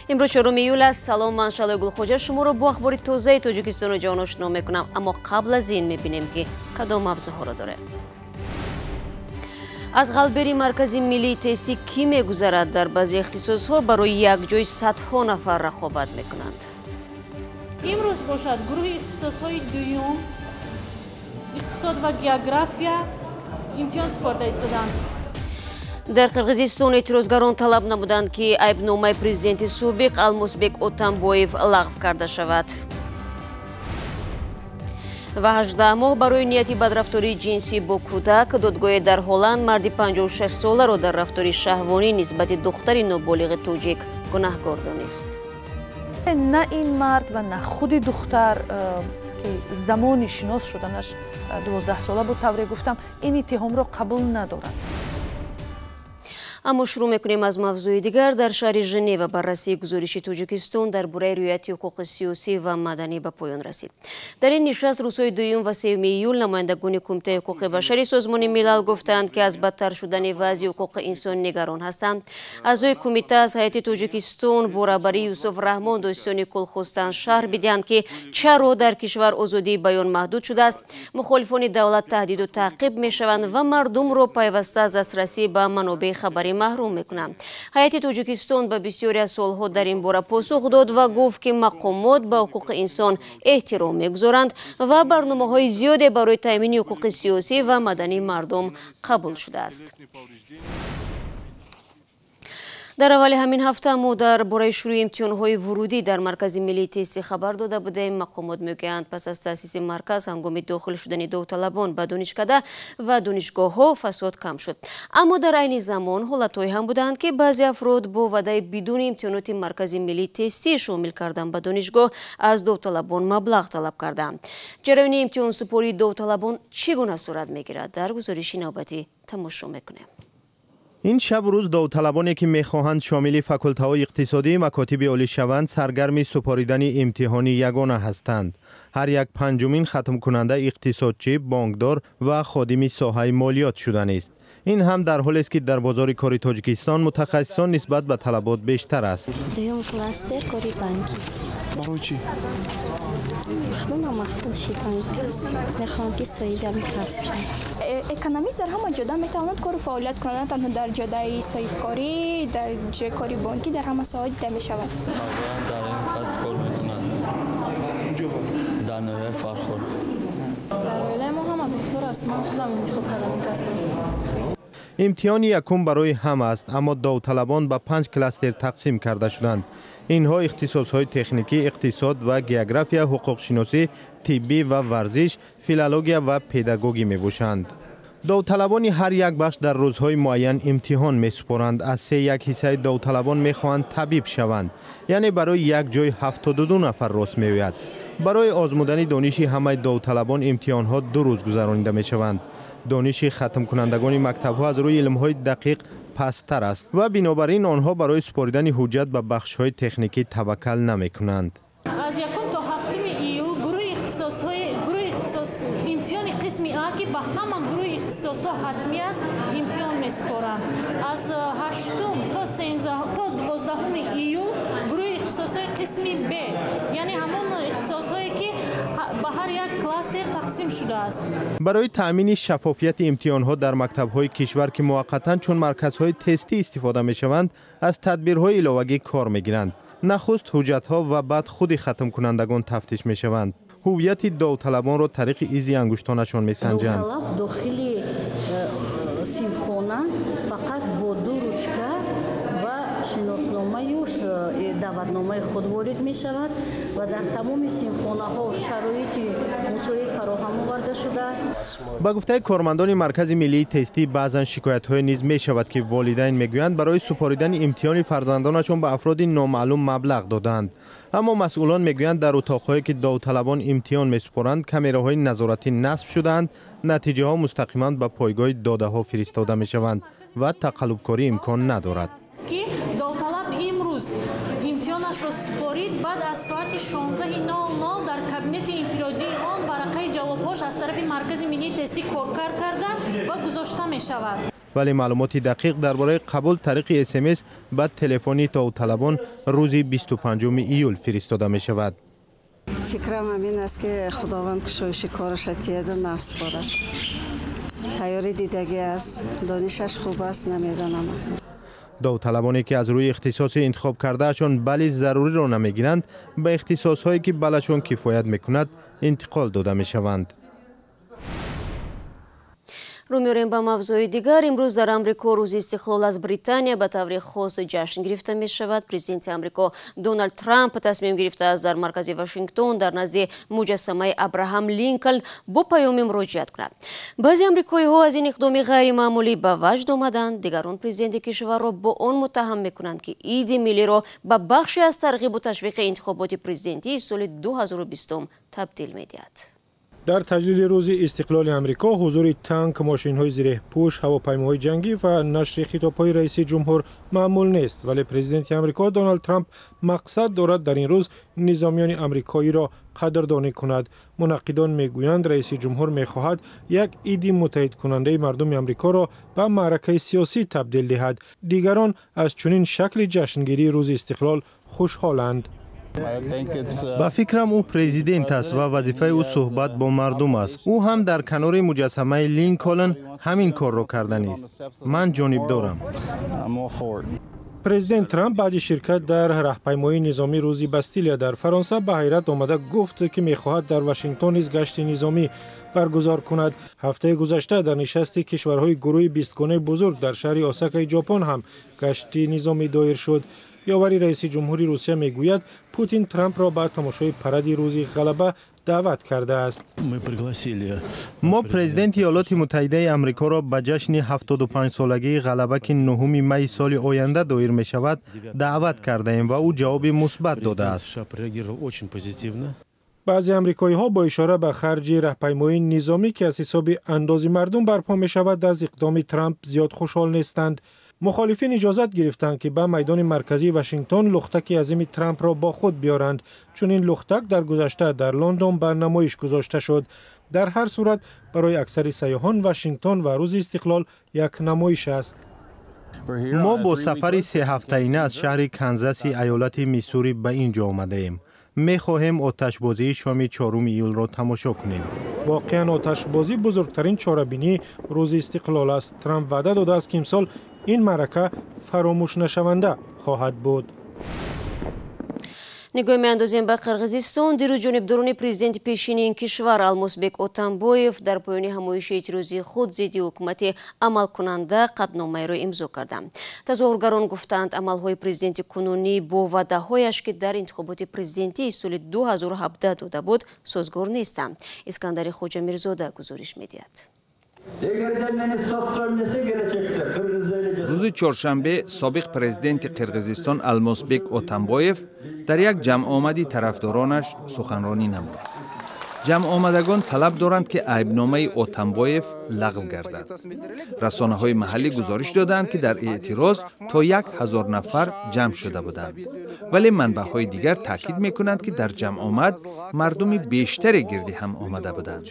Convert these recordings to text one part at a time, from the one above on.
امروز 4 ایول است. سلام، من شعله گلخوجه شما رو با اخبار تازه تاجیکستان و جهان آشنا میکنم. اما قبل از این میبینیم که کدام موضوعها را داره. از قلبری مرکزی ملی تستی کی میگذرد؟ در بعضی اختصاصها برای یک جای صدها نفر رقابت میکنند. امروز باشد گروه اختصاصهای دوم اقتصاد و گئوگرافیا امتحان سپرده ایستادند. در قرقیزستان اعتراضگران طلب نمودند که عیبنامه پرزیدنت سابق المازبек Отамбоев لغو کرده شود. و 18 ماه برای نیتی بدرفتاری جنسی با کودک، دادگاه در هلند مرد 56 ساله را در رفتاری شهوانی نسبت دختر نابالغ تاجیک گناهکار دانست. نه این مرد و نه خود دختر که زمان شناس شدنش 12 ساله بود، طوری گفتم این اتهام را قبول ندارد. اما شروع میکنیم از موضوع دیگر. در شهر ژنو بررسی گزارش تاجیکستان درباره رعایت حقوق سیاسی و مدنی به پایان رسید. در این نشست روزهای 2 و 3 ایول نمایندگان کمیته حقوق بشری سازمان ملل گفتند که از بدتر شدن وضع حقوق انسان نگران هستند. اعضای کمیته از هیئت تاجیکستان با رهبری یوسف رحمان داستان کل خواستند شرح بدهند که چرا در کشور آزادی بیان محدود شده است، مخالفان دولت تهدید و تعقیب میشوند و مردم را پیوسته از دسترسی به منابع خبری محروم میکنند. هیئت تاجیکستان به بسیاری از سوالها در این باره پاسخ داد و گفت که مقامات به حقوق انسان احترام میگذارند و برنامه‌های زیادی برای تامین حقوق سیاسی و مدنی مردم قبول شده است. در اول همین هفته ما درباره شروع امتحان‌های ورودی در مرکز ملی تست خبر داده بودیم. مقامات میگویند پس از تأسیس مرکز هنگام داخل شدن داوطلبان به دانشکده و دانشگاه‌ها فساد کم شد. اما در عین زمان حالت‌هایی هم بودند که بعضی افراد با وعده بدون امتحانات مرکز ملی تستی شامل کردن به دانشگاه از داوطلبان مبلغ طلب کردند. جریان امتحان سپاری داوطلبان چگونه صورت میگیرد؟ در گزارش نوبتی تماشا میکنیم. این شب روز داوطلبانی که میخواهند شامل فاکولته‌های اقتصادی مکاتب عالی شوند سرگرم سپاریدن امتحانی یگانه هستند. هر یک پنجمین ختم کننده اقتصادچی، بانکدار و خادم ساحه مالیات شدن است. این هم در حالی است که در بازار کار تاجیکستان متخصصان نسبت به طلبات بیشتر است. دوم کلاستر کاری بانکی. برای چی؟ محدود شدن میخوام که سایگان کسب شد. اکونومیست در همه جاده میتواند کار فعالیت کنند، تنها در جاده صاحبکاری، در جای کاری بانکی، در همه ساحات دیده میشود. در این کسب کار میکنند. در نوع فرخور. در ویلای ما هم دکتر است. من خودم انتخاب کردم این کسب. امتحان یکم برای همه است، اما داوطلبان به 5 کلاستر تقسیم کرده شدند. اینها اختصاص‌های تکنیکی، اقتصاد و گئوگرافیا، حقوق شناسی، طبی و ورزش، فیلولوژی و پداگوژی میباشند. داوطلبان هر یک بخش در روزهای معین امتحان میسپارند. از 3/1 حصه داوطلبان میخواهند طبیب شوند، یعنی برای یک جای 72 نفر راست میآید. برای آزمودن دانش همه داوطلبان امتحان‌ها 2 روز گذرانیده میشوند. دانش ختم کنندگان مکتب‌ها از روی علم‌های دقیق پستر است و بنابراین آنها برای سپاریدن حجت به بخش‌های تکنیکی توکل نمی‌کنند. از یکم تا 7 ایول گروه اختصاص امتحان قسمی A که به همان گروه اختصاص‌ها حتمی است امتحان می‌سپارند. از 8 تا 13 تا 12 ایول گروه اختصاص‌های قسمی B، یعنی همون اختصاص‌هایی که به هر یک کلاستر تقسیم شده است. برای تأمین شفافیت امتحان‌ها در مکتب‌های کشور که موقتاً چون مرکزهای تستی استفاده می‌شوند، از تدبیرهای علاوه‌ای کار می‌گیرند. نخست حجت‌ها و بعد خود ختم کنندگان تفتیش می‌شوند. هویت داوطلبان را طریق ایزی انگشتانشان می‌سنجند. داوطلب داخل سیمخانه فقط با 2 رучка و شناسنامه یا دعوتنامه خود وارد می شود و در تمام سیمخانه ها شرایط مساعد فراهم آورده شده است. با گفته کارمندان مرکز ملی تستی بعضا شکایت های نیز می شود که والدین میگویند برای سپاریدن امتحان فرزندانشان به افراد نامعلوم مبلغ دادند. اما مسئولان میگویند در اتاق‌هایی که داوطلبان امتحان میسپارند کامراهای نظارتی نصب شدند، نتیجه ها مستقیما به پایگاه داده ها فرستاده می شوند. و تقلبکاری امکان ندارد. که داوطلب امروز امتحانش را سپارید، بعد از ساعت 16:00 در کابینت انفرادی آن ورقه جوابهاش از طرف مرکز ملی تستی کارکرد کرده و گذاشته می شود. ولی معلومات دقیق درباره قبول طریق SMS و تلفنی داوطلبان روز 25 ایول فرستاده می شود. فکرم همین است که خداوند کشایش کارش تیاده نسپارد. تیاری دیدگی است، دانشش خوب است، نمیدانم. داوطلبانی که از روی اختصاص انتخاب کردهشان بلی ضروری را نمیگیرند به اختصاص هایی که بلشان کفایت میکند انتقال داده می شوند. رو می‌آوریم به موضوع دیگر. امروز در آمریکا روز استقلال از بریتانیا به طور خاص جشن گرفته می شود. پرزیدنت آمریکا دونالد ترامپ تصمیم گرفته است در مرکز واشنگتن در نزد مجسمه ابراهام لینکلن با پیام مراجعت کند. بعضی آمریکایی‌ها از این اقدام غیر معمولی به وجد آمدند. دیگران پرزیدنت کشور را با آن متهم می‌کنند که ایده ملی را به بخشی از ترغیب و تشویق انتخابات پرزیدنتی سال 2020 تبدیل می‌دهد. در تجلیل روز استقلال امریکا حضور تانک، ماشین‌های زیر پوش، هواپیماهای جنگی و نشر خطاب‌های رئیس جمهور معمول نیست، ولی پرزیدنت آمریکا دونالد ترامپ مقصد دارد در این روز نظامیان آمریکایی را قدردانی کند. منقدان میگویند رئیس جمهور می‌خواهد یک ایده متحد کننده مردم آمریکا را به معرکه سیاسی تبدیل دهد. دیگران از چنین شکل جشنگیری روز استقلال خوشحالند. با فکرم او پرزیدنت است و وظیفه او صحبت با مردم است. او هم در کنار مجسمه لینکلن همین کار را کردن است. من جانب دارم. پرزیدنت ترامپ بعد شرکت در راهپیمایی نظامی روز باستیلیا در فرانسه به حیرت آمده گفت که می‌خواهد در واشنگتن نیز گشت نظامی برگزار کند. هفته گذشته در نشست کشورهای گروه 20 گانه بزرگ در شهر اوساکای ژاپن هم گشت نظامی دایر شد. یاوری رئیس جمهوری روسیه میگوید پوتین ترامپ را به تماشای پرد روز غلبه دعوت کرده است. ما پرزیدنت ایالات متحده آمریکا را به جشن 75 سالگی غلبه که 9 می سال آینده دایر می شود دعوت کرده ایم و او جواب مثبت داده است. بعضی آمریکایی ها با اشاره به خرج راهپیمایی نظامی که از حساب اندازه مردم برپا می شود از اقدام ترامپ زیاد خوشحال نیستند. مخالفین اجازت گرفتند که به میدان مرکزی واشنگتن لختک عظیم ترامپ را با خود بیارند، چون این لختک در گذشته در لندن به نمایش گذاشته شد. در هر صورت برای اکثر سیاحان واشنگتن و روز استقلال یک نمایش است. ما با سفر 3 هفته‌ای از شهر کانزاس ایالت میسوری به اینجا آمده ایم. می خواهیم آتشبازی شام 4 ایول را تماشا کنیم. واقعا آتشبازی بزرگترین چاره‌بینی روز استقلال است. ترامپ وعده داده است که امسال این معرکه فراموش نشونده خواهد بود. نگاه می‌اندازیم به قرغیزستان. دیروز جانبداران پرزیدنت پیشین این کشور المازبек اتنبویف در پایان همایش اعتراضی خود ضد حکومت عمل کننده قطعنامه را امضا کردند. تظاهرگران گفتند عملهای پرزیدنت کنونی با وعده‌هایش که در انتخابات پرزیدنتی سال 2017 داده بود سازگار نیستند. اسکندر خوجا میرزاده گزارش می‌دهد. روز چهارشنبه سابق پرزیدنت قرغیزستان المازبек اتنبویف در یک جمع آمدی طرفدارانش سخنرانی نمود. جمع آمدگان طلب دارند که عیبنامه اتنبویف لغو گردد. رسانه‌های محلی گزارش دادند که در اعتراض تا 1000 نفر جمع شده بودند. ولی منبع‌های دیگر تاکید می‌کنند که در جمع آمد مردم بیشتری گرد هم آمده بودند.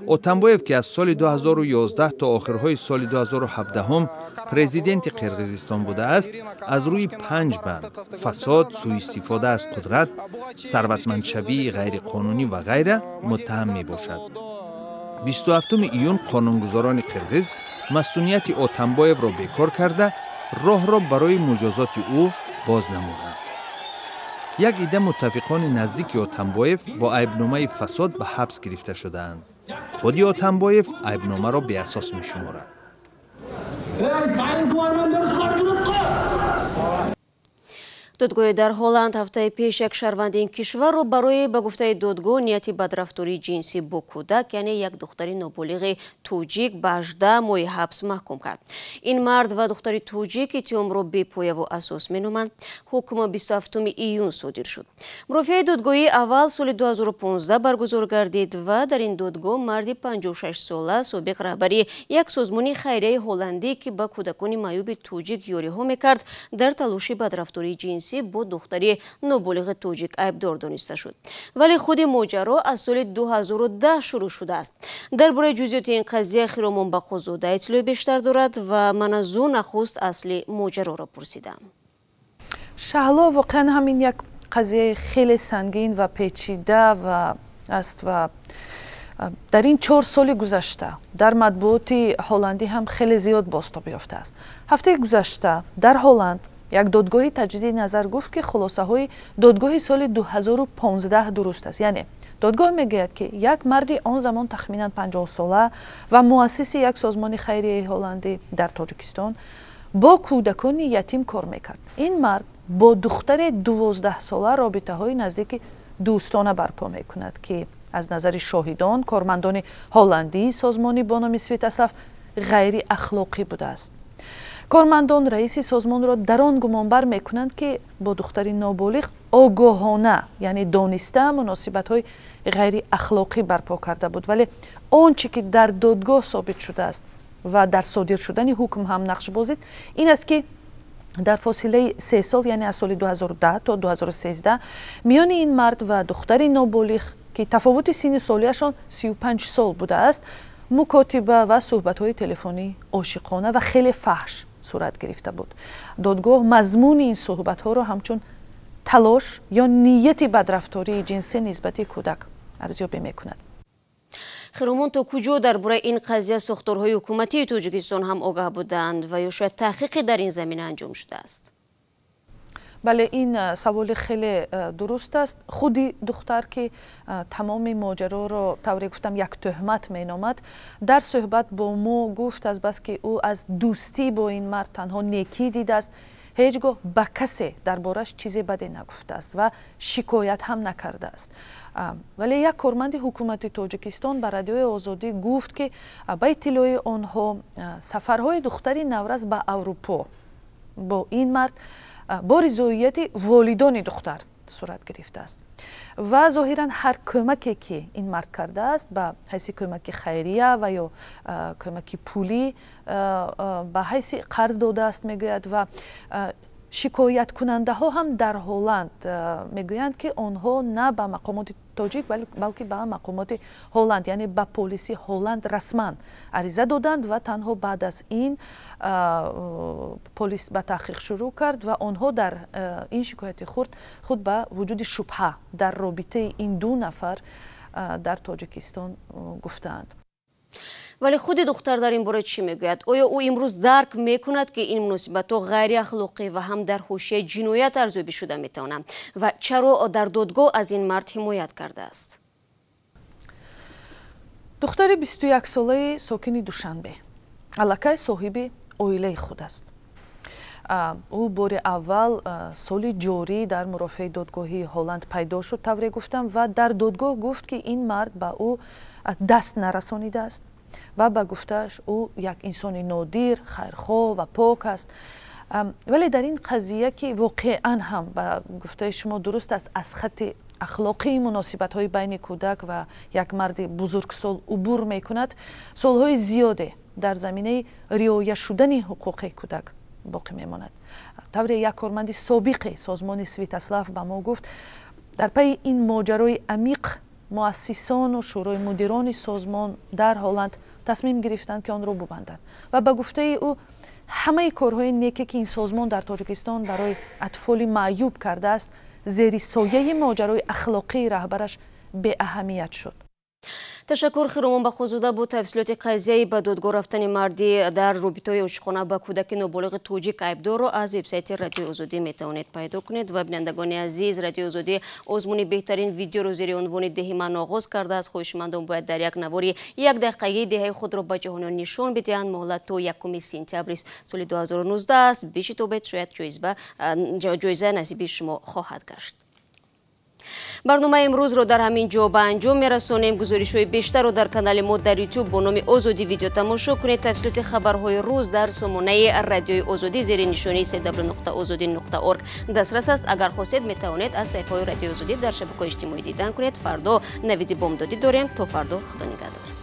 اتنبویف که از سال 2011 تا آخرهای سال 2017 هم پرزیدنت قرغیزستان بوده است، از روی 5 بند فساد، سوء استفاده از قدرت، ثروتمندشوی غیرقانونی و غیره متهم می باشد. 27 ایون قانونگذاران قرغیز مسئولیت اتنبویف را بیکار کرده راه را برای مجازات او باز نمودند. یک عده متفقان نزدیک اتنبویف با عیبنامه فساد به حبس گرفته شده‌اند. خود اتنبویف عیبنامه را بی اساس می شمارد. دادگاه در هلند هفته پیش یک شهروند این کشور رو برای به گفته دادگاه نیتی بدرفتاری جنسی با کودک یعنی یک دختر نابالغ توجیک به 18 ماه حبس محکوم کرد. این مرد و دختر توجیک اتهام را بی‌پایه و اساس می‌نامند. حکم 27 ایون صادر شد. مرافعه دادگاهی اول سال 2015 برگزار گردید و در این دادگاه مردی 56 ساله سابق رهبری یک سازمان خیریه هلندی که به کودکان معیوب توجیک یاری‌ها می‌کرد در تلاش بدرفتاری جنسی با دختری نابالغ توجیک عیبدار دانسته شد. ولی خود ماجرا از سال 2010 شروع شده است. درباره جزئیات این قضیه خیرامان بقازاده اطلاع بیشتر دارد و من از او نخست اصل ماجرا را پرسیدم. شهلا واقعا همین یک قضیه خیلی سنگین و پیچیده و است و در این 4 سال گذشته در مطبوعات هلندی هم خیلی زیاد بازتاب یافته است. هفته گذشته در هلند یک دادگاه تجدید نظر گفت که خلاصه های دادگاه سال 2015 درست است. یعنی دادگاه میگوید که یک مردی آن زمان تخمینا 50 ساله و مؤسس یک سازمان خیریه هلندی در تاجیکستان با کودکان یتیم کار میکرد. این مرد با دختر 12 ساله رابطه های نزدیک دوستانه برپا میکند که از نظر شاهدان کارمندان هلندی سازمانی با نام سویتاساف غیر اخلاقی بوده است. کارمندان رئیس سازمان را در آن گمانبر میکنند که با دختر نابالغ آگاهانه یعنی دانسته مناسبت های غیر اخلاقی برپا کرده بود. ولی آنچه که در دادگاه ثابت شده است و در صادر شدن حکم هم نقش بازید این است که در فاصله 3 سال یعنی از سال 2010 تا 2013 میان این مرد و دختر نابالغ که تفاوت سن سالیشان 35 سال بوده است مکاتبه و صحبت‌های تلفنی عاشقانه و خیلی فحش صورت گرفته بود. دادگاه مضمون این صحبت‌ها را همچون تلاش یا نیت بدرفتاری جنسی نسبت کودک ارزیابی می‌کند. خیرامان تا کجا درباره این قضیه ساختارهای حکومتی تاجیکستان هم آگاه بودند و یا شاید تحقیقی در این زمینه انجام شده است؟ بله این سوال خیلی درست است. خودی دختر که تمام ماجرا را طوری گفتم یک تهمت مینامد در صحبت با ما گفت از بس که او از دوستی با این مرد تنها نیکی دیده است هیچگاه به کسی دربارش چیزی بدی نگفته است و شکایت هم نکرده است. ولی یک کارمند حکومت تاجیکستان به رادیوی آزادی گفت که به اطلاع آنها سفرهای دختری نورز به اروپا با این مرد با رضایت والدان دختر صورت گرفته است و ظاهرا هر کمکی که این مرد کرده است به حیث کمک خیریه و یا کمک پولی به حیث قرض داده است میگوید و شکایت کننده ها هم در هلند میگویند که آنها نه به مقامات تاجیک بلکه به مقامات هلند یعنی به پلیس هلند رسما عریضه دادند و تنها بعد از این پلیس به تحقیق شروع کرد و آنها در این شکایت خود به وجود شبهه در رابطه این 2 نفر در تاجیکستان گفتند. ولی خود دختر در این باره چی میگوید؟ آیا او امروز درک میکند که این مناسبت‌ها غیر اخلاقی و هم در حوزه جنایت ارزیابی شده میتوانند و چرا در دادگاه از این مرد حمایت کرده است؟ دختر 21 ساله ساکن دوشنبه الکی صاحب عائله خود است. او بار اول سال جاری در مرافع دادگاهی هلند پیدا شد طوری گفتم و در دادگاه گفت که این مرد به او دست نرسانیده است و به گفتش او یک انسان نادر خیرخواه و پاک است. ولی در این قضیه که واقعا هم به گفته شما درست است از خط اخلاقی مناسبت های بین کودک و یک مرد بزرگسال عبور می کند سالهای زیاده در زمینه رعایت شدن حقوق کودک باقی می ماند. طوری یک کارمند سابق سازمان سویتاساف به ما گفت در پی این ماجرای عمیق مؤسسان و شورای مدیران سازمان در هلند تصمیم گرفتند که آن را ببندند و به گفته او همه کارهای نیکی که این سازمان در تاجیکستان برای اطفال معیوب کرده است زیر سایه ماجرای اخلاقی رهبرش به اهمیت شد. تشکر خیرومان بخوزوده بود. تفصیلات قضیه به دادگاه رفتن مردی در رابطه عاشقانه با کودک نابالغ توجیک عیبدار را از وبسایت رادیو آزادی میتوانید پیدا کنید. و بینندگان عزیز، رادیو آزادی آزمون بهترین ویدیو رو زیر عنوان دهی من آغاز کرده است. خواهشمندان باید در یک نواری 1 دقیقه دهه خود را به جهان نشان بدهند. مهلت تا 1 سپتامبر سال 2019 است. بیش توبت شاید جایزه نصیب شما خواهد گشت. برنامه امروز رو در همین جا به انجام میرسونیم. گزارش‌های بیشتر رو در کانال ما در یوتیوب با نام آزادی ویدیو تماشا کنید. تفصیلات خبرهای روز در سامانه رادیوی آزادی زیر نشانی www.azadi.org دسترس است. اگر خواستید میتوانید از صفحه رادیو آزادی در شبکه‌های اجتماعی دیدن کنید. فردا نوید بامدادی داریم. تا فردا خدا نگهدار.